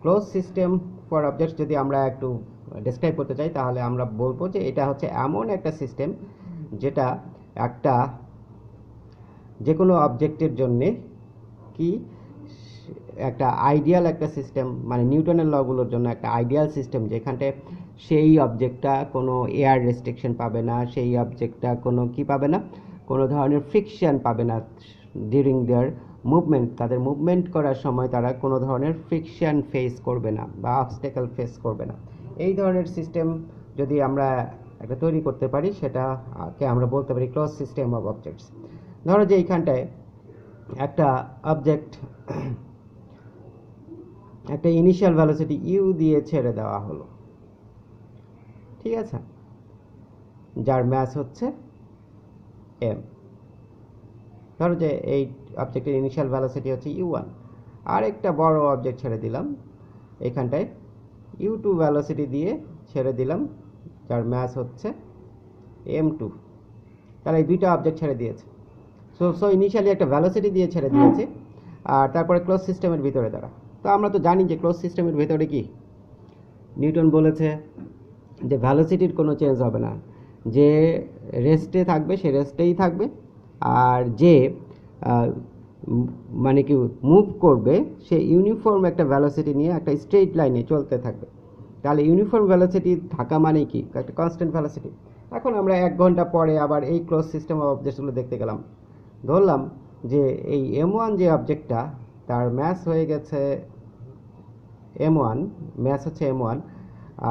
Close system for objects যদি আমরা একটু ডেসক্রাইব করতে চাই তাহলে আমরা বলবো যে এটা হচ্ছে এমন একটা সিস্টেম যেটা একটা যে কোনো অবজেক্টের জন্যে কি একটা আইডিয়াল একটা সিস্টেম, মানে নিউটনের লগুলোর জন্য একটা আইডিয়াল সিস্টেম, যেখানে সেই অবজেক্টটা কোনো এয়ার রেস্ট্রিকশন পাবে না, সেই অবজেক্টটা কোনো কি পাবে না, কোনো ধরনের ফ্রিকশন পাবে না ডিউরিং দেয়ার মুভমেন্ট। তাদের মুভমেন্ট করার সময় তারা কোনো ধরনের ফ্রিকশন ফেস করবে না বা অবস্টেকল ফেস করবে না। এই ধরনের সিস্টেম যদি আমরা একটা তৈরি করতে পারি সেটাকে আমরা বলতে পারি ক্লোজ সিস্টেম অফ অবজেক্টস। ধরো যে এইখানটায় একটা অবজেক্ট একটা ইনিশিয়াল ভেলোসিটি ইউ দিয়ে ছেড়ে দেওয়া হলো, ঠিক আছে, যার ম্যাস হচ্ছে এম। ধরো যে এই অবজেক্টের ইনিশিয়াল ভেলোসিটি হচ্ছে u1, আর একটা বড় অবজেক্ট ছেড়ে দিলাম এখানটায় u2 ভেলোসিটি দিয়ে ছেড়ে দিলাম, যার ম্যাস হচ্ছে m2। তাহলে এই দুইটা অবজেক্ট ছেড়ে দিয়েছে। সো ইনিশিয়ালি একটা ভেলোসিটি দিয়ে ছেড়ে দিয়েছে, আর তারপরে ক্লোজ সিস্টেমের ভিতরে তারা, তো আমরা তো জানি যে ক্লোজ সিস্টেমের ভিতরে কি নিউটন বলেছে যে ভ্যালোসিটির কোনো চেঞ্জ হবে না, যে রেস্টে থাকবে সে রেস্টেই থাকবে, আর যে মানে কি মুভ করবে সে ইউনিফর্ম একটা ভ্যালোসিটি নিয়ে একটা স্ট্রেট লাইনে চলতে থাকবে। তাহলে ইউনিফর্ম ভ্যালোসিটি থাকা মানে কি একটা কনস্ট্যান্ট ভ্যালোসিটি। এখন আমরা 1 ঘন্টা পরে আবার এই ক্লোজ সিস্টেম অফ অবজেক্টসগুলো দেখতে গেলাম, ধরলাম যে এই m1 যে অবজেক্টটা তার ম্যাস হয়ে গেছে m1, ম্যাস হচ্ছে m1,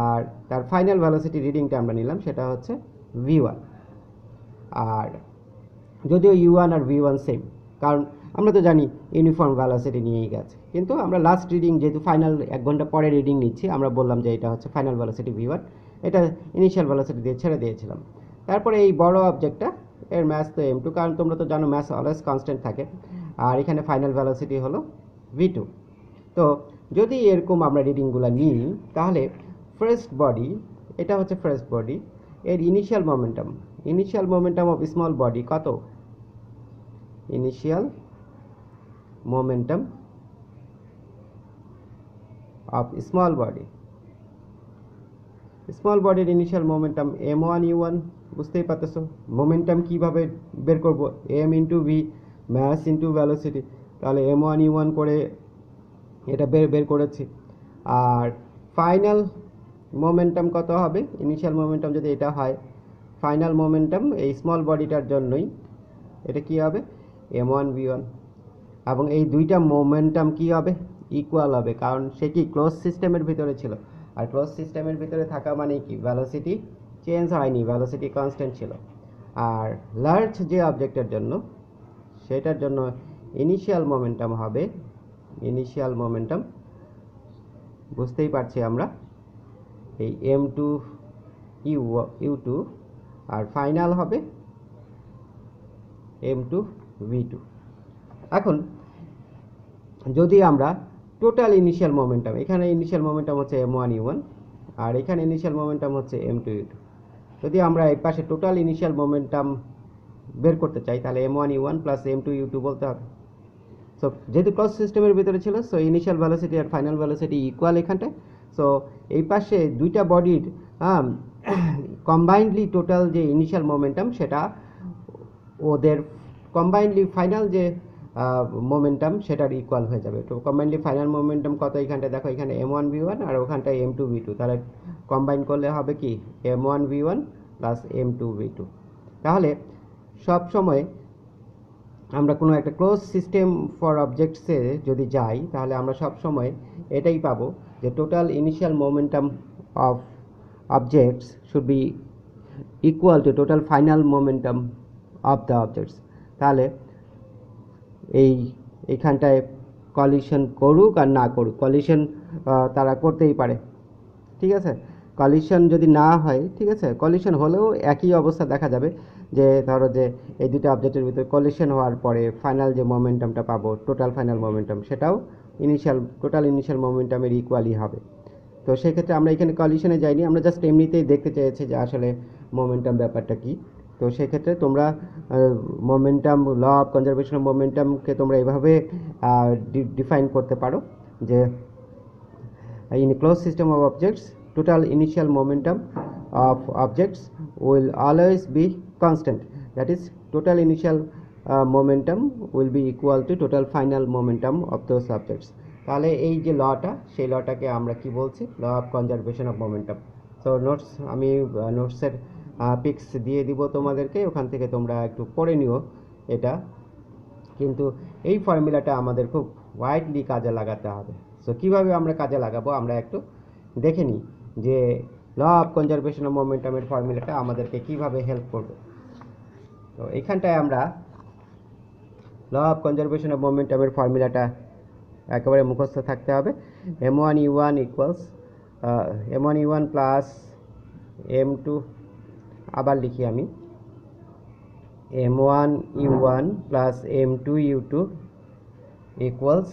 আর তার ফাইনাল ভেলোসিটি রিডিংটা আমরা নিলাম সেটা হচ্ছে v1। আর যদিও u1 আর v1 সেম, কারণ আমরা তো জানি ইউনিফর্ম ভেলোসিটি নিয়েই গেছে, কিন্তু আমরা লাস্ট রিডিং যেহেতু ফাইনাল 1 ঘন্টা পরে রিডিং নিচ্ছি, আমরা বললাম যে এটা হচ্ছে ফাইনাল ভেলোসিটি v1, এটা ইনিশিয়াল ভেলোসিটি দিয়ে ছেড়ে দিয়েছিলাম। তারপরে এই বড় অবজেক্টটা এর ম্যাস তো m2, কারণ তোমরা তো জানো ম্যাস অলওয়েজ কনস্ট্যান্ট থাকে, আর এখানে ফাইনাল ভেলোসিটি হলো v2। তো যদি এরকম আমরা রিডিংগুলো নিই তাহলে ফার্স্ট বডি, এটা হচ্ছে ফার্স্ট বডি, এর initial momentum of small body কত, ইনিশিয়াল মোমেন্টাম অফ স্মল বডির ইনিশিয়াল মোমেন্টাম m1 u1, বুঝতেই পারতেছো মোমেন্টাম কিভাবে বের করব, m into V, mass into velocity, তাহলে m1 u1 করে এটা বের করেছি। আর ফাইনাল মোমেন্টাম কত হবে, ইনিশিয়াল মোমেন্টাম যদি এটা হয়, ফাইনাল মোমেন্টাম এই স্মল বডিটার জন্যই এটা কি হবে m1 v1, এবং এই দুইটা মোমেন্টাম কি হবে ইকুয়াল হবে, কারণ সে কি ক্লোজ সিস্টেমের ভিতরে ছিল, আর ক্লোজ সিস্টেমের ভিতরে থাকা মানে কি ভেলোসিটি চেঞ্জ হয়নি, ভেলোসিটি কনস্ট্যান্ট ছিল। আর লার্জ যে অবজেক্টের জন্য সেটার জন্য ইনিশিয়াল মোমেন্টাম হবে, ইনিশিয়াল মোমেন্টাম বুঝতেই পারছি আমরা এই m2 u2, আর ফাইনাল হবে m2 v2। এখন যদি আমরা টোটাল ইনিশিয়াল মোমেন্টাম, এখানে ইনিশিয়াল মোমেন্টাম হচ্ছে m1 u1, আর এখানে ইনিশিয়াল মোমেন্টাম হচ্ছে m2 u2, যদি আমরা এই পাশে টোটাল ইনিশিয়াল মোমেন্টাম বের করতে চাই তাহলে m1 u1 plus m2 u2 বলতে হবে। সো যেহেতু ক্লোজ সিস্টেমের ভিতরে ছিল, সো ইনিশিয়াল ভেলোসিটি আর ফাইনাল ভেলোসিটি ইকুয়াল এখানটায়। সো এই পাশে দুইটা বডির কম্বাইন্ডলি টোটাল যে ইনিশিয়াল মোমেন্টাম সেটা ওদের কম্বাইন্ডলি ফাইনাল যে মোমেন্টাম সেটার ইকুয়াল হয়ে যাবে। তো কম্বাইন্ডলি ফাইনাল মোমেন্টাম কত এখানটায় দেখো, এখানে m1 v1 আর ওখানটায় m2 v2, তাহলে কম্বাইন করলে হবে কি m1 v1 plus m2 v2। তাহলে সব সময় আমরা কোনো একটা ক্লোজ সিস্টেম ফর অবজেক্টসে যদি যাই তাহলে আমরা সব সময় এটাই পাবো যে total initial momentum of objects should be equal to total final momentum of the objects. তাহলে এইখানটায় কলিশন করুক আর না করুক, কলিশন তারা করতেই পারে, ঠিক আছে। কলিশন যদি না হয়, ঠিক আছে, কলিশন হলেও একই অবস্থা দেখা যাবে যে ধরো যে এই দুটো অবজেক্টের ভিতরে কলিশন হওয়ার পরে ফাইনাল যে মোমেন্টামটা পাবো, টোটাল ফাইনাল মোমেন্টাম, সেটাও টোটাল ইনিশিয়াল মোমেন্টামের ইকুয়ালই হবে। তো সেক্ষেত্রে আমরা এখানে কলিশনে যাইনি, আমরা জাস্ট এমনিতেই দেখতে চেয়েছি যে আসলে মোমেন্টাম ব্যাপারটা কি। তো সেক্ষেত্রে তোমরা momentum, law of conservation of মোমেন্টামকে তোমরা এভাবে ডিফাইন করতে পারো যে in a closed system of objects, total initial momentum of objects will always be constant. That is, total initial momentum will be equal to total final momentum of those objects. তাহলে এই যে লটা, সেই লটাকে আমরা কি বলছি? Law of conservation of momentum. So notes, আমি নোটসের পিক্স দিয়ে দিব তোমাদেরকে, ওখান থেকে তোমরা একটু পড়ে নিও এটা। কিন্তু এই ফর্মুলাটা আমাদের খুব ওয়াইডলি কাজে লাগাতে হবে। সো কীভাবে আমরা কাজে লাগাবো আমরা একটু দেখে নিই যে ল অফ কনজারভেশন অফ মোমেন্টামের ফর্মুলাটা আমাদেরকে কিভাবে হেল্প করবে। তো এখানটায় আমরা ল অফ কনজারভেশন অফ মোমেন্টামের ফর্মুলাটা একেবারে মুখস্থ থাকতে হবে। m1u1 equals m1u1 plus m2, আবার লিখি আমি, m1u1 plus m2u2 equals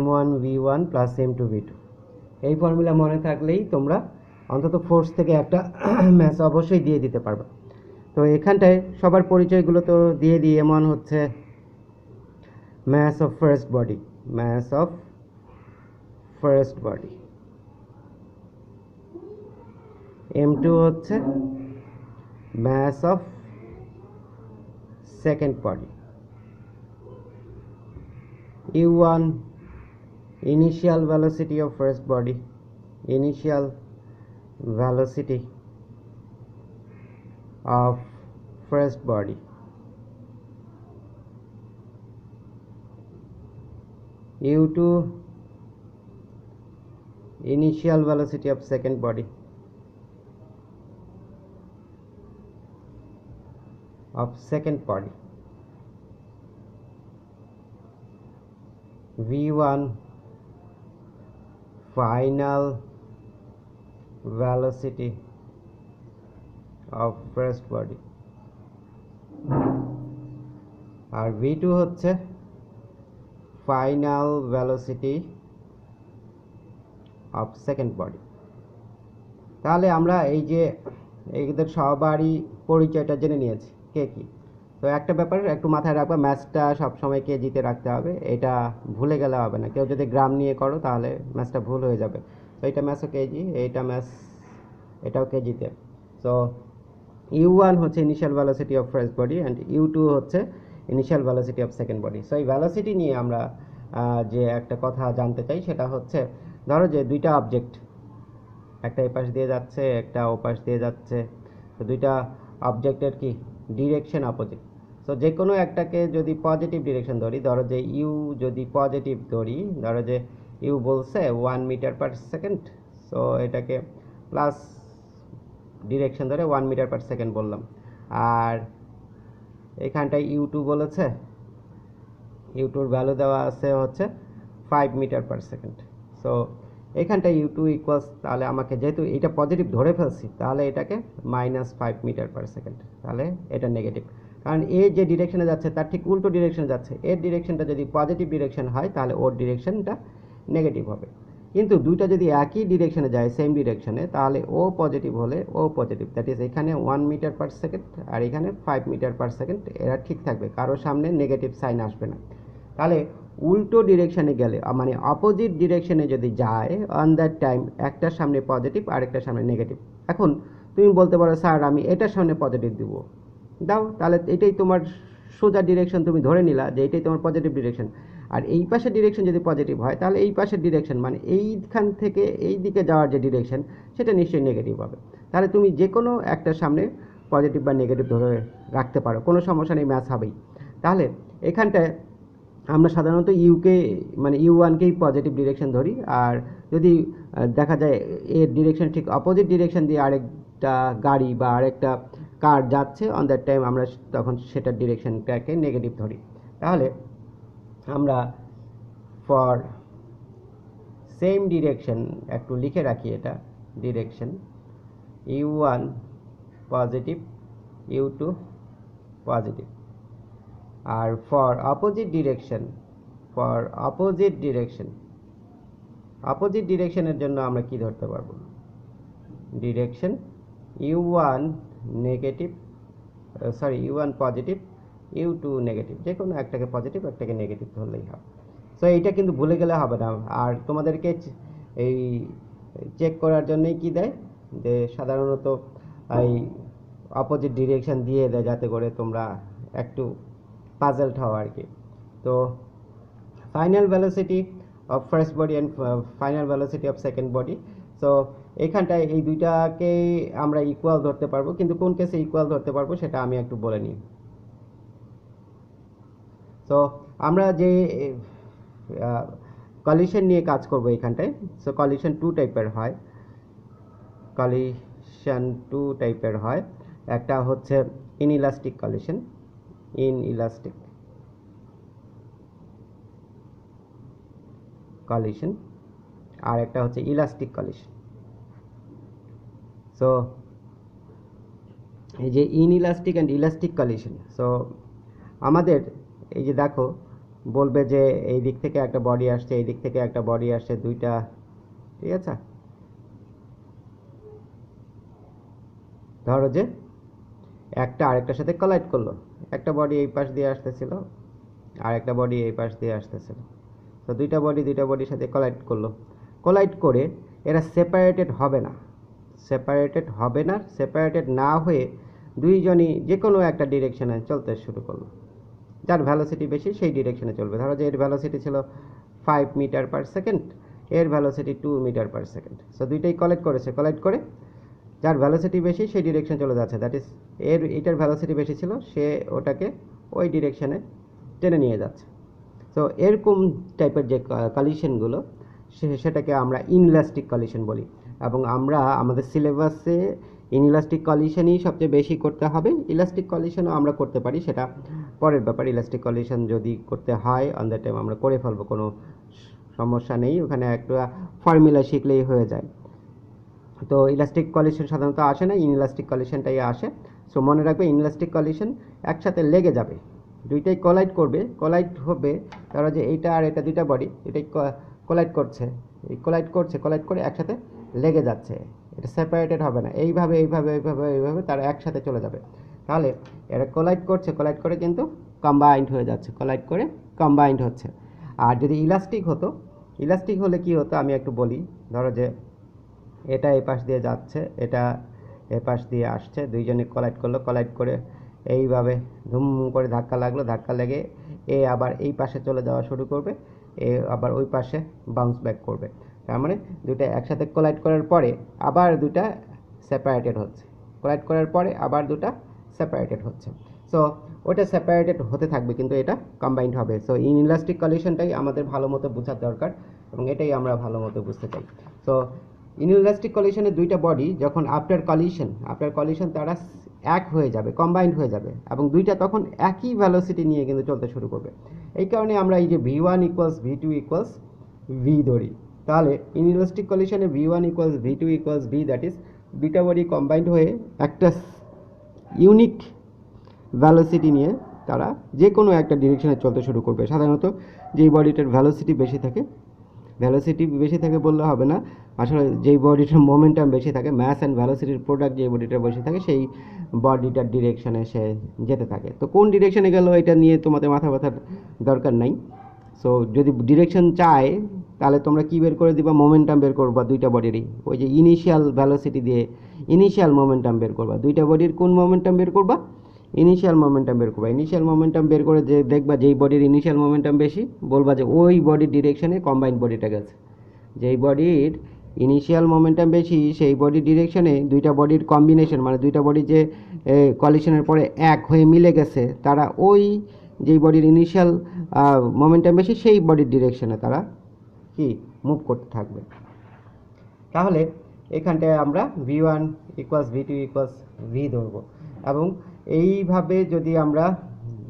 m1v1 plus m2v2। এই ফর্মুলা মনে থাকলেই তোমরা অন্তত ফোর্স থেকে একটা ম্যাথ অবশ্যই দিয়ে দিতে পারবে। তো এখানটায় সবার পরিচয়গুলো তো দিয়ে দিই। m1 হচ্ছে mass of first body, mass of first body, m2 হচ্ছে mass of second body, u1 initial velocity of first body, initial velocity of first body, u2 initial velocity of second body, v1 final velocity of first body, R v2 হচ্ছে final velocity of second body. তাহলে আমরা এই যে এদের সবারই পরিচয়টা জেনে নিয়েছি কে কি। তো একটা ব্যাপার একটু মাথায় রাখবা, ম্যাথটা সবসময় কেজিতে রাখতে হবে, এটা ভুলে গেলে হবে না। কেউ যদি গ্রাম নিয়ে করো তাহলে ম্যাথটা ভুল হয়ে যাবে। তো এটা ম্যাথও কেজি, এইটা ম্যাথ, এটাও কেজিতে। সো u1 হচ্ছে initial velocity of first body and u2 হচ্ছে initial velocity of second body. So এই ভেলোসিটি নিয়ে আমরা যে একটা কথা জানতে চাই সেটা হচ্ছে, ধরো যে দুইটা অবজেক্ট, একটা এপাশ দিয়ে যাচ্ছে, একটা ওপাশ দিয়ে যাচ্ছে, তো দুইটা অবজেক্টের কি ডিরেকশন অপোজিট। সো যে কোনো একটাকে যদি পজিটিভ ডিরেকশন ধরি, ধরো যে ইউ যদি পজিটিভ ধরি, ধরো যে ইউ বলছে 1 মিটার পার সেকেন্ড, সো এটাকে প্লাস ডিরেকশন ধরে 1 মিটার পার সেকেন্ড বললাম। আর এখানটায় u2 বলেছে, u2-র ভ্যালু দেওয়া আছে হচ্ছে 5 মিটার পার সেকেন্ড। সো এখানটায় u2 ইকুয়ালস, তাহলে আমাকে যেহেতু এটা পজিটিভ ধরে ফেলছি, তাহলে এটাকে -5 মিটার পার সেকেন্ড, তাহলে এটা নেগেটিভ। কারণ এ যে ডিরেকশনে যাচ্ছে তার ঠিক উল্টো ডিরেকশনে যাচ্ছে। এর ডিরেকশনটা যদি পজিটিভ ডিরেকশন হয় তাহলে ওর ডিরেকশনটা নেগেটিভ হবে। কিন্তু দুইটা যদি একই ডিরেকশনে যায়, সেম ডিরেকশনে, তাহলে ও পজিটিভ হলে ও পজিটিভ, দ্যাট ইজ এখানে 1 মিটার পার সেকেন্ড আর এখানে 5 মিটার পার সেকেন্ড, এরা ঠিক থাকবে, কারোর সামনে নেগেটিভ সাইন আসবে না। তাহলে উল্টো ডিরেকশনে গেলে, মানে অপোজিট ডিরেকশনে যদি যায়, অন দ্যাট টাইম একটার সামনে পজিটিভ আর একটার সামনে নেগেটিভ। এখন তুমি বলতে পারো স্যার আমি এটার সামনে পজিটিভ দিব, দাও, তাহলে এটাই তোমার সোজা ডিরেকশন, তুমি ধরে নিলা যে এটাই তোমার পজিটিভ ডিরেকশন। আর এই পাশের ডিরেকশন যদি পজিটিভ হয়, তাহলে এই পাশের ডিরেকশন মানে এইখান থেকে এই দিকে যাওয়ার যে ডিরেকশন সেটা নিশ্চয়ই নেগেটিভ হবে। তাহলে তুমি যে কোনো একটার সামনে পজিটিভ বা নেগেটিভ ধরে রাখতে পারো, কোনো সমস্যা নেই, ম্যাচ হবেই। তাহলে এখানটায় আমরা সাধারণত ইউকে মানে u1কেই পজিটিভ ডিরেকশন ধরি, আর যদি দেখা যায় এর ডিরেকশন ঠিক অপোজিট ডিরেকশন দিয়ে আরেকটা গাড়ি বা আরেকটা কার যাচ্ছে, অন দ্যাট টাইম আমরা তখন সেটার ডিরেকশনটাকে নেগেটিভ ধরি। তাহলে আমরা ফর সেম ডিরেকশন একটু লিখে রাখি, এটা direction u1 positive, u2 positive. আর ফর অপোজিট ডিরেকশনের জন্য আমরা কি ধরতে পারবো? Direction u1 negative, u1 positive, u2 negative, যে কোনো একটাকে পজিটিভ একটাকে নেগেটিভ ধরলেই হবে। সো এইটা কিন্তু ভুলে গেলে হবে না। আর তোমাদেরকে এই চেক করার জন্যই কি দেয়, যে সাধারণত এই অপোজিট ডিরেকশন দিয়ে দেয়, যাতে করে তোমরা একটু পাজলড হও আর কি। তো final velocity of first body and final velocity of second body. So এখানটায় এই দুইটাকে আমরা ইকুয়াল ধরতে পারবো, কিন্তু কোন কেসে ইকুয়াল ধরতে পারবো সেটা আমি একটু বলে নিই। সো আমরা যে কলিশন নিয়ে কাজ করব এখানটায়, সো কলিশন টু টাইপের হয়। কলিশন টু টাইপের হয়, একটা হচ্ছে ইনইলাস্টিক কলিশন, ইনইলাস্টিক কলিশন, আর একটা হচ্ছে ইলাস্টিক কলিশন। সো এই যে inelastic and elastic collision, so আমাদের এই যে দেখো বলবে যে এই দিক থেকে একটা বডি আসছে, এই দিক থেকে একটা বডি আসছে, দুইটা, ঠিক আছে। ধরো যে একটা আরেকটার সাথে কলাইড করলো, একটা বডি এই পাশ দিয়ে আসতেছিল আর একটা বডি এই পাশ দিয়ে আসতেছিল। তো দুইটা বডির সাথে কলাইড করলো, কলাইড করে এরা সেপারেটেড হবে না, সেপারেটেড না হয়ে দুইজনই যে কোনো একটা ডিরেকশনে চলতে শুরু করলো। যার ভ্যালোসিটি বেশি সেই ডিরেকশনে চলবে। ধরো যে এর ভ্যালোসিটি ছিল 5 মিটার পার সেকেন্ড, এর velocity 2 metre per second. So দুইটাই কলেক্ট করে যার ভ্যালোসিটি বেশি সেই ডিরেকশন চলে যাচ্ছে, দ্যাট ইজ এটার ভ্যালোসিটি বেশি ছিল, সে ওটাকে ওই ডিরেকশনে টেনে নিয়ে যাচ্ছে। সো এরকম টাইপের যে কলিশনগুলো সেটাকে আমরা ইনইলাস্টিক কলিশন বলি। এবং আমরা আমাদের সিলেবাসে ইনইলাস্টিক কলিশনই সবচেয়ে বেশি করতে হবে। ইলাস্টিক কলিশনও আমরা করতে পারি, সেটা পরের ব্যাপার। ইলাস্টিক কলিশন যদি করতে হয় অন দ্য টাইম আমরা করে ফেলবো, কোনো সমস্যা নেই, ওখানে একটা ফর্মুলা শিখলেই হয়ে যায়। তো ইলাস্টিক কলিশন সাধারণত আসে না, ইনইলাস্টিক কলিশনটাই আসে। সো মনে রাখবে ইনইলাস্টিক কলিশন একসাথে লেগে যাবে, দুইটাই কলাইড করবে, কলাইড হবে। ধরো যে এইটা আর এটা দুইটা বডি, এটাই কলাইড করে একসাথে লেগে যাচ্ছে, এটা সেপারেটেড হবে না, এইভাবে তারা একসাথে চলে যাবে। তাহলে এরা কলাইড করে কিন্তু কম্বাইন্ড হয়ে যাচ্ছে, কম্বাইন্ড হচ্ছে। আর যদি ইলাস্টিক হলে কি হতো আমি একটু বলি। ধরো যে এটা এই পাশ দিয়ে যাচ্ছে, এটা এ পাশ দিয়ে আসছে, দুইজনে কলাইড করে এইভাবে ধুম করে ধাক্কা লেগে এ আবার এই পাশে চলে যাওয়া শুরু করবে, এ আবার ওই পাশে বাউন্স ব্যাক করবে। তার মানে দুইটা একসাথে কলাইড করার পরে আবার দুটা সেপারেটেড হচ্ছে, সো ওটা সেপারেটেড হতে থাকবে কিন্তু এটা কম্বাইন্ড হবে। সো ইনইলাস্টিক কলিশনটাই আমাদের ভালো মতো বোঝার দরকার এবং এটাই আমরা ভালো মতো বুঝতে চাই। সো ইনইলাস্টিক কলিশনে দুইটা বডি যখন আফটার কলিশন তারা এক হয়ে যাবে, কম্বাইন্ড হয়ে যাবে, এবং দুইটা তখন একই ভ্যালোসিটি নিয়ে কিন্তু চলতে শুরু করবে। এই কারণে আমরা এই যে v1 equals v2 equals v ধরি। তাহলে inelastic কলিশনে v1 equals v2 equals v, that is দুইটা বডি কম্বাইন্ড হয়ে একটা ইউনিক ভ্যালোসিটি নিয়ে তারা যে কোনো একটা ডিরেকশনে চলতে শুরু করবে। সাধারণত যেই বডিটার ভ্যালোসিটি বেশি থাকে বললে হবে না, আসলে যেই বডিটার মোমেন্টাম বেশি থাকে, ম্যাস অ্যান্ড ভ্যালোসিটির প্রোডাক্ট যে বডিটার বেশি থাকে, সেই বডিটার ডিরেকশনে সে যেতে থাকে। তো কোন ডিরেকশনে গেল এটা নিয়ে তোমাদের মাথা ব্যথার দরকার নাই। সো যদি ডিরেকশন চায় তাহলে তোমরা কি বের করে দিবা, মোমেন্টাম বের করবা দুইটা বডিরই, ওই যে ইনিশিয়াল ভ্যালোসিটি দিয়ে ইনিশিয়াল মোমেন্টাম বের করবা। দুইটা বডির কোন মোমেন্টাম বের করবা, ইনিশিয়াল মোমেন্টাম বের করে যে দেখবা যেই বডির ইনিশিয়াল মোমেন্টাম বেশি, বলবা যে ওই বডির ডিরেকশনে কম্বাইন্ড বডিটা গেছে। যেই বডির ইনিশিয়াল মোমেন্টাম বেশি সেই বডির ডিরেকশনে দুইটা বডির কম্বিনেশন, মানে দুইটা বডি যে কলিশনের পরে এক হয়ে মিলে গেছে, তারা ওই যেই বডির ইনিশিয়াল মোমেন্টাম বেশি সেই বডির ডিরেকশনে তারা কি মুভ করতে থাকবে। তাহলে এখানটায় আমরা v1 equals v2 equals v ধরবো, এবং এইভাবে যদি আমরা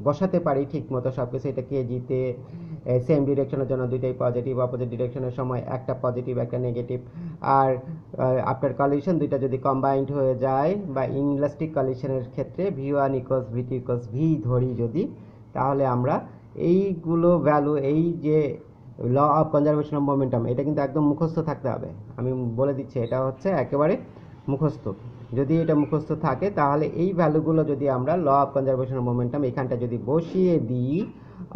বসাতে পারি ঠিক মতো সব কিছু, এটা কেজিতে সেম ডিরেকশনের জন্য দুইটাই পজিটিভ, অপোজিট ডিরেকশনের সময় একটা পজিটিভ একটা নেগেটিভ, আর আফটার কলিশন দুইটা যদি কম্বাইন্ড হয়ে যায় বা ইনইলাস্টিক কলিশনের ক্ষেত্রে v1 equals v2 equals v ধরি যদি, তাহলে আমরা এইগুলো ভ্যালু, এই যে law of conservation of momentum, এটা কিন্তু একদম মুখস্থ থাকতে হবে। আমি বলে দিচ্ছি, এটা হচ্ছে একেবারে মুখস্থ। যদি এটা মুখস্থ থাকে তাহলে এই ভ্যালুগুলো যদি আমরা law of conservation of momentum এখানটা যদি বসিয়ে দিই,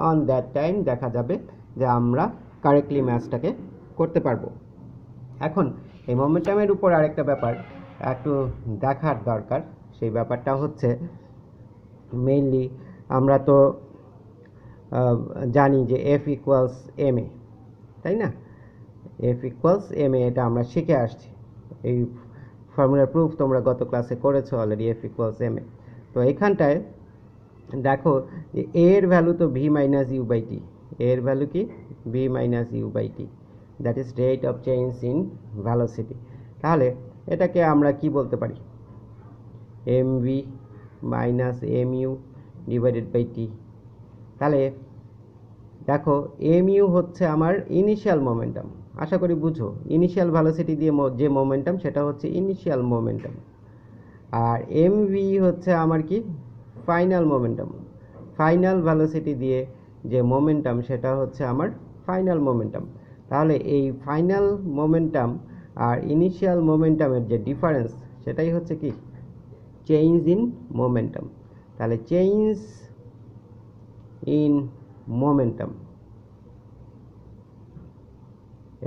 অন দ্যাট টাইম দেখা যাবে যে আমরা কারেক্টলি ম্যাচটাকে করতে পারবো। এখন এই মোমেন্টামের উপর আরেকটা ব্যাপার একটু দেখার দরকার, সেই ব্যাপারটা হচ্ছে মেইনলি আমরা তো জানি যে এফ ইকুয়ালস এম এ, তাই না? এফ ইকুয়ালস এম এ এটা আমরা শিখে আসছি, এই ফর্মুলার প্রুফ তোমরা গত ক্লাসে করেছো already, F equals M A. তো এখানটায় দেখো যে এর ভ্যালু তো V minus U by T, এর ভ্যালু কি V minus U by T, that is rate of change in velocity. তাহলে এটাকে আমরা কি বলতে পারি, M V minus M U divided by T. তাহলে দেখো এম ইউ হচ্ছে আমার ইনিশিয়াল মোমেন্টাম, আশা করি বুঝো, ইনিশিয়াল ভ্যালোসিটি দিয়ে যে মোমেন্টাম সেটা হচ্ছে ইনিশিয়াল মোমেন্টাম, আর এম ভি হচ্ছে আমার কি ফাইনাল মোমেন্টাম, ফাইনাল ভ্যালোসিটি দিয়ে যে মোমেন্টাম সেটা হচ্ছে আমার ফাইনাল মোমেন্টাম। তাহলে এই ফাইনাল মোমেন্টাম আর ইনিশিয়াল মোমেন্টামের যে ডিফারেন্স সেটাই হচ্ছে কি চেঞ্জ ইন মোমেন্টাম। তাহলে চেঞ্জ ইন মোমেন্টাম,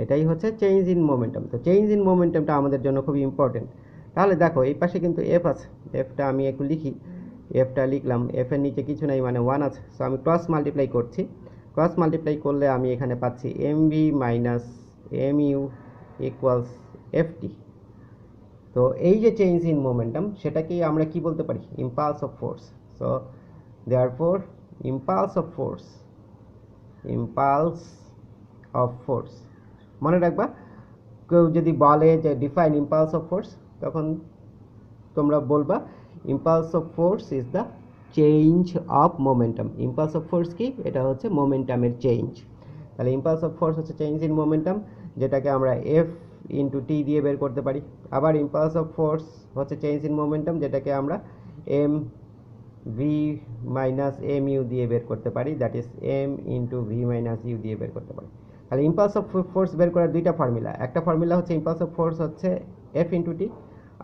এটাই হচ্ছে চেঞ্জ ইন মোমেন্টাম। তো চেঞ্জ ইন মোমেন্টামটা আমাদের জন্য খুবই ইম্পর্টেন্ট। তাহলে দেখো এই পাশে কিন্তু এফ আছে, এফটা আমি একটু লিখি, এফটা লিখলাম, এফ এর নিচে কিছু নাই মানে 1 আছে, সো আমি ক্রস মাল্টিপ্লাই করছি, ক্রস মাল্টিপ্লাই করলে আমি এখানে পাচ্ছি M V minus M U equals F T. তো এই যে চেঞ্জ ইন মোমেন্টাম সেটাকেই আমরা কি বলতে পারি, impulse of force. So therefore impulse of force, impulse of force মনে রাখবা, কেউ যদি বলে যে ডিফাইন ইম্পালস অফ ফোর্স তখন তোমরা বলবা impulse of force is the change of momentum. Impulse of force কি, এটা হচ্ছে মোমেন্টামের চেঞ্জ। তাহলে ইম্পালস অফ ফোর্স হচ্ছে চেঞ্জ ইন মোমেন্টাম, যেটাকে আমরা এফ ইন্টু টি দিয়ে বের করতে পারি। আবার ইম্পালস অফ ফোর্স হচ্ছে চেঞ্জ ইন মোমেন্টাম, যেটাকে আমরা M V minus M U দিয়ে বের করতে পারি, that is M into V minus U দিয়ে বের করতে পারি। তাহলে ইম্পালস অফ ফোর্স বের করার দুইটা ফর্মুলা, একটা ফর্মুলা হচ্ছে ইম্পালস অফ ফোর্স হচ্ছে এফ ইন্টু টি,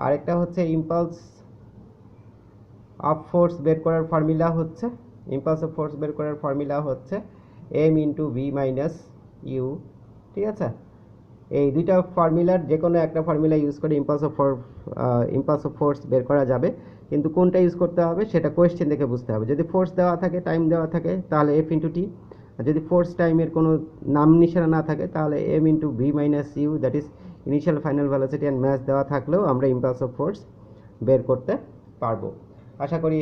আর একটা হচ্ছে ইম্পালস অফ ফোর্স বের করার ফর্মুলা হচ্ছে, ইম্পালস অফ ফোর্স বের করার ফর্মুলা হচ্ছে M into V minus U. ঠিক আছে, এই দুইটা ফর্মুলার যে কোনো একটা ফর্মুলা ইউজ করে ইম্পালস অফ ফোর্স বের করা যাবে, কিন্তু কোনটা ইউজ করতে হবে সেটা কোয়েশ্চেন দেখে বুঝতে হবে। যদি ফোর্স দেওয়া থাকে, টাইম দেওয়া থাকে, তাহলে এফ ইন্টু টি, আর যদি ফোর্স টাইমের কোনো নাম নিশানা না থাকে তাহলে M into V minus U, that is initial final velocity and mass দেওয়া থাকলেও আমরা ইম্পালস অফ ফোর্স বের করতে পারবো। আশা করি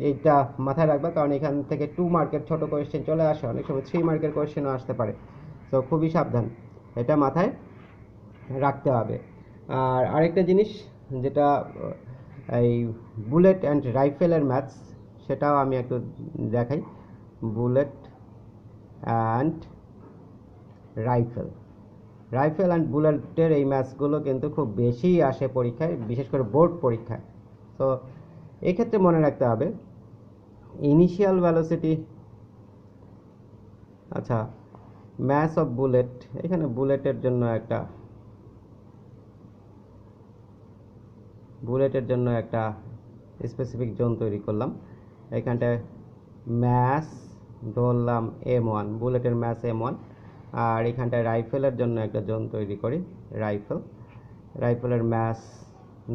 এইটা মাথায় রাখবা, কারণ এখান থেকে 2 মার্কের ছোটো কোয়েশ্চেন চলে আসে, অনেক সময় 3 মার্কের কোয়েশ্চেনও আসতে পারে, তো খুবই সাবধান, এটা মাথায় রাখতে হবে। আর আরেকটা জিনিস যেটা এই বুলেট অ্যান্ড রাইফেলের ম্যাথস, সেটাও আমি একটু দেখাই। Bullet and rifle, rifle and বুলেটের এই ম্যাথসগুলো কিন্তু খুব বেশি আসে পরীক্ষায়, বিশেষ করে বোর্ড পরীক্ষায়। তো এই ক্ষেত্রে মনে রাখতে হবে ইনিশিয়াল ভেলোসিটি, আচ্ছা ম্যাস অফ বুলেট, এখানে বুলেটের জন্য একটা স্পেসিফিক জোন তৈরি করলাম, এখানটায় ম্যাস ধরলাম M1, বুলেটের ম্যাস M1, আর এখানটায় রাইফেলের জন্য একটা জোন তৈরি করি, রাইফেলের ম্যাস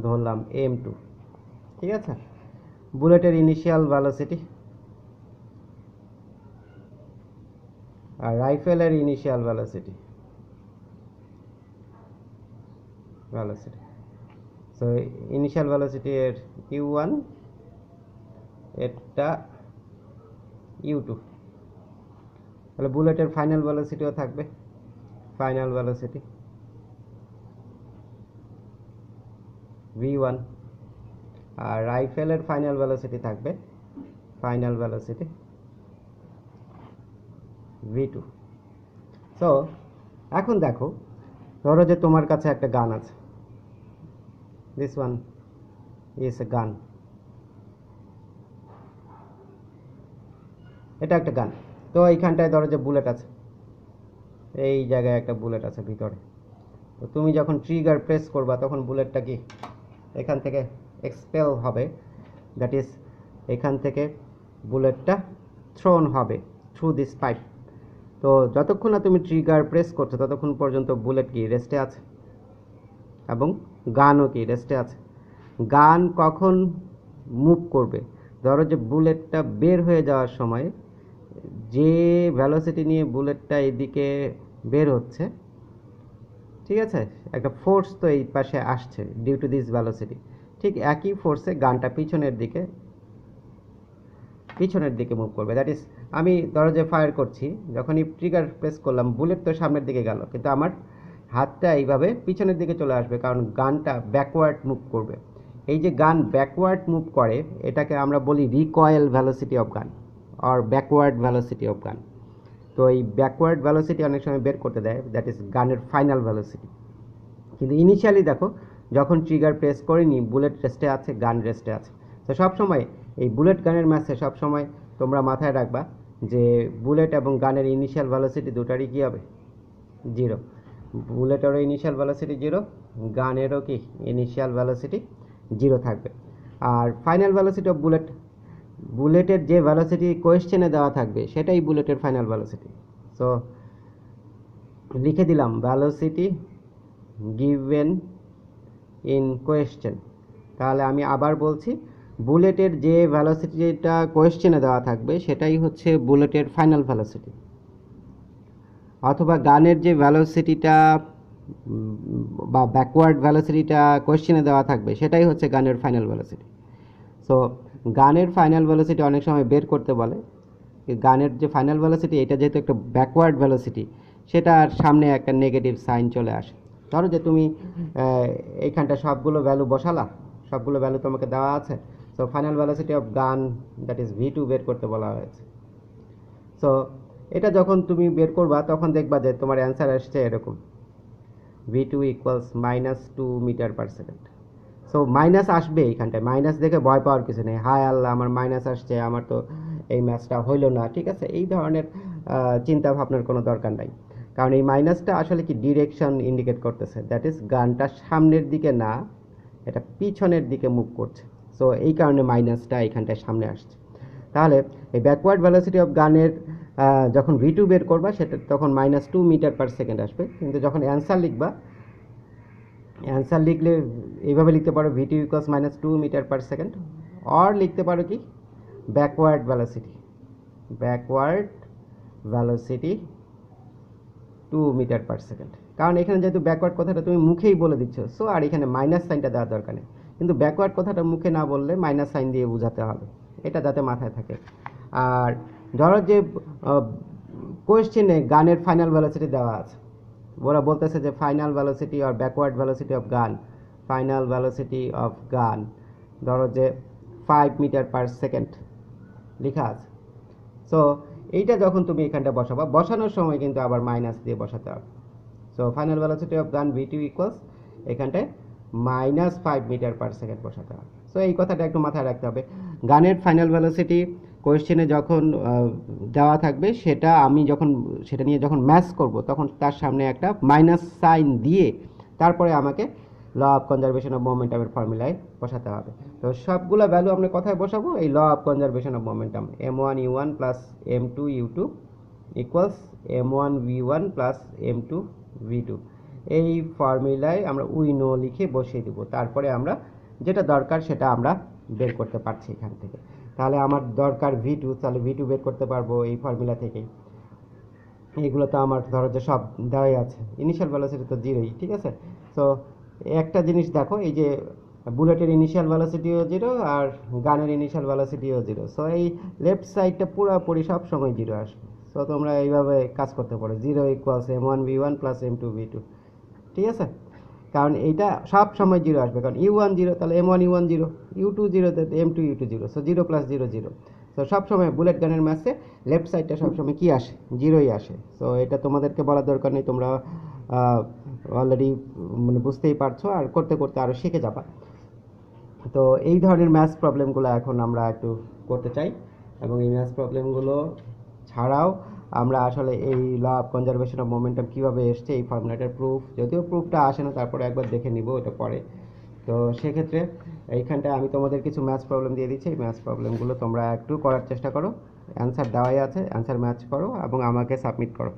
ধরলাম M2। ঠিক আছে, বুলেটের ইনিশিয়াল ভেলোসিটি আর রাইফেলের initial velocity, so initial velocity এর u1, এটা u2, তাহলে বুলেটের ফাইনাল ভেলোসিটিও থাকবে, ফাইনাল ভেলোসিটি v1, আর রাইফেলের ফাইনাল ভেলোসিটি থাকবে, ফাইনাল ভেলোসিটি v2। সো এখন দেখো, ধরো যে তোমার কাছে একটা গান আছে, দিস ওয়ান ইজ এ গান, এটা একটা গান। তো এইখানটায় ধরো যে বুলেট আছে, এই জায়গায় একটা বুলেট আছে ভিতরে, তো তুমি যখন ট্রিগার প্রেস করবা তখন বুলেটটা কি এখান থেকে এক্সপেল হবে, দ্যাট ইজ এখান থেকে বুলেটটা থ্রোন হবে থ্রু দিস পাইপ। তো তো যতক্ষণ না তুমি ট্রিগার প্রেস করছো ততক্ষণ পর্যন্ত বুলেট কি রেস্টে আছে এবং গানও কি রেস্টে আছে। গান কখন মুভ করবে, ধরো যে বুলেটটা বের হয়ে যাওয়ার সময় যে ভেলোসিটি নিয়ে বুলেটটা এদিকে বের হচ্ছে, ঠিক আছে, একটা ফোর্স তো এই পাশে আসছে ডিউ টু দিস ভেলোসিটি, ঠিক একই ফোর্সে গানটা পিছনের দিকে মুভ করবে। দ্যাট ইজ, আমি ধরো যে ফায়ার করছি, যখনই ট্রিগার প্রেস করলাম বুলেট তো সামনের দিকে গেল, কিন্তু আমার হাতটা এইভাবে পিছনের দিকে চলে আসবে, কারণ গানটা ব্যাকওয়ার্ড মুভ করবে। এই যে গান ব্যাকওয়ার্ড মুভ করে এটাকে আমরা বলি রিকয়েল ভেলোসিটি অফ গান অর ব্যাকওয়ার্ড ভেলোসিটি অফ গান। তো এই ব্যাকওয়ার্ড ভেলোসিটি অনেক সময় বের করতে দেয়, দ্যাট ইজ গানের ফাইনাল ভেলোসিটি। কিন্তু ইনিশিয়ালি দেখো যখন ট্রিগার প্রেস করিনি বুলেট রেস্টে আছে, গান রেস্টে আছে। তো সবসময় এই বুলেট গানের ম্যাচে সবসময় তোমরা মাথায় রাখবা যে বুলেট এবং গানের ইনিশিয়াল ভেলোসিটি দুটারই কী হবে, জিরো। বুলেটেরও ইনিশিয়াল ভেলোসিটি জিরো, গানেরও কি ইনিশিয়াল ভেলোসিটি জিরো থাকবে। আর ফাইনাল ভেলোসিটি অফ বুলেটের যে ভেলোসিটি কোয়েশ্চেনে দেওয়া থাকবে সেটাই বুলেটের ফাইনাল ভেলোসিটি। সো লিখে দিলাম ভেলোসিটি গিভেন ইন কোয়েশ্চেন। তাহলে আমি আবার বলছি, বুলেটের যে ভেলোসিটিটা কোয়েশ্চেনে দেওয়া থাকবে সেটাই হচ্ছে বুলেটের ফাইনাল ভেলোসিটি, অথবা গানের যে ভেলোসিটিটা বা ব্যাকওয়ার্ড ভেলোসিটিটা কোয়েশ্চেনে দেওয়া থাকবে সেটাই হচ্ছে গানের ফাইনাল ভেলোসিটি। সো গানের ফাইনাল ভেলোসিটি অনেক সময় বের করতে বলে, গানের যে ফাইনাল ভেলোসিটি এটা যেহেতু একটা ব্যাকওয়ার্ড ভেলোসিটি, সেটার সামনে একটা নেগেটিভ সাইন চলে আসে। ধরো যে তুমি এইখানটা সবগুলো ভ্যালু বসালা, সবগুলো ভ্যালু তোমাকে দেওয়া আছে। সো ফাইনাল ভেলোসিটি অফ গান দ্যাট ইজ V2 বের করতে বলা হয়েছে। সো এটা যখন তুমি বের করবা তখন দেখবা যে তোমার অ্যান্সার আসছে এরকম, V2 equals -2 metre per second. So minus আসবে এইখানটায়, মাইনাস দেখে ভয় পাওয়ার কিছু নেই, হায় আল্লাহ আমার মাইনাস আসছে, আমার তো এই ম্যাচটা হইলো না, ঠিক আছে, এই ধরনের চিন্তা ভাবনার কোনো দরকার নাই। কারণ এই মাইনাসটা আসলে কি ডিরেকশন ইন্ডিকেট করতেছে, দ্যাট ইজ গানটা সামনের দিকে না, এটা পিছনের দিকে মুভ করছে। সো এই কারণে মাইনাসটা এইখানটায় সামনে আসছে। তাহলে এই ব্যাকওয়ার্ড ভেলোসিটি অফ গানের যখন V2 বের করবা সেটা তখন -2 মিটার পার সেকেন্ড আসবে। কিন্তু যখন অ্যান্সার লিখবা, অ্যান্সার লিখলে এইভাবে লিখতে পারো V2 equals -2 metre per second, or লিখতে পারো কি backward velocity 2 metre per second. কারণ এখানে যেহেতু ব্যাকওয়ার্ড কথাটা তুমি মুখেই বলে দিচ্ছ, সো আর এখানে মাইনাস সাইনটা দেওয়ার দরকার নেই। কিন্তু ব্যাকওয়ার্ড কথাটা মুখে না বললে মাইনাস সাইন দিয়ে বোঝাতে হবে, এটা যাতে মাথায় থাকে। আর ধরো যে কোয়েশ্চেনে গানের ফাইনাল ভেলোসিটি দেওয়া আছে, ওরা বলতেছে যে ফাইনাল ভেলোসিটি আর backward velocity of gun, final velocity of gun ধরো যে 5 মিটার পার সেকেন্ড লেখা আছে। সো এইটা যখন তুমি এখানটা বসাবা, বসানোর সময় কিন্তু আবার মাইনাস দিয়ে বসাতে হবে। সো ফাইনাল ভেলোসিটি অফ গান V2 ইকুয়ালস এখানটায় -5 মিটার পার সেকেন্ড বসাতে হবে। সো এই কথাটা একটু মাথায় রাখতে হবে। গানের ফাইনাল ভেলোসিটি কোয়েশ্চেনে যখন দেওয়া থাকবে সেটা আমি যখন সেটা নিয়ে যখন ম্যাচ করব তখন তার সামনে একটা মাইনাস সাইন দিয়ে তারপরে আমাকে ল অফ কনজারভেশন অফ মোমেন্টামের ফর্মুলায় বসাতে হবে। তো সবগুলো ভ্যালু আমরা কোথায় বসাবো, এই law of conservation of momentum m1u1 plus m2u2 equals m1v1 plus m2v2, এই ফর্মুলায় আমরা উইনো লিখে বসিয়ে দেবো। তারপরে আমরা যেটা দরকার সেটা আমরা বের করতে পারছি এখান থেকে। তাহলে আমার দরকার V2, তাহলে V2 বের করতে পারবো এই ফর্মুলা থেকেই। এইগুলো তো আমার ধরো যে সব দেওয়াই আছে, ইনিশিয়াল ভেলোসিটি তো জিরোই, ঠিক আছে। সো একটা জিনিস দেখো, এই যে বুলেটের ইনিশিয়াল ভেলোসিটিও জিরো আর গানের ইনিশিয়াল ভেলোসিটিও জিরো। সো এই লেফট সাইডটা পুরোপুরি সব সময় জিরো আসবে। সো তোমরা এইভাবে কাজ করতে পারো, 0 ইকুয়ালস m1v1 প্লাস m2v2, ঠিক আছে। কারণ এইটা সব সময় জিরো আসবে, কারণ u1 জিরো তাহলে m1 u1 zero, u2 zero m2 u2 zero, so 0 plus 0 0। So সবসময় বুলেট গানের ম্যাচে লেফট সাইডটা সবসময় কী আসে, জিরোই আসে। সো এটা তোমাদেরকে বলার দরকার নেই, তোমরা অলরেডি মানে বুঝতেই পারছো, আর করতে করতে আরও শিখে যাবা। তো এই ধরনের ম্যাথস প্রবলেমগুলো এখন আমরা একটু করতে চাই, এবং এই ম্যাথস প্রবলেমগুলো ছাড়াও আমরা আসলে এই law of conservation of momentum কীভাবে এসছে এই ফর্মুলাটার প্রুফ, যদিও প্রুফটা আসে না তারপরে একবার দেখে নিব এটা পরে। তো সেক্ষেত্রে এইখানটায় আমি তোমাদের কিছু ম্যাথস প্রবলেম দিয়ে দিচ্ছি, এই ম্যাথস প্রবলেমগুলো তোমরা একটু করার চেষ্টা করো, অ্যান্সার দেওয়াই আছে, অ্যান্সার ম্যাচ করো এবং আমাকে সাবমিট করো।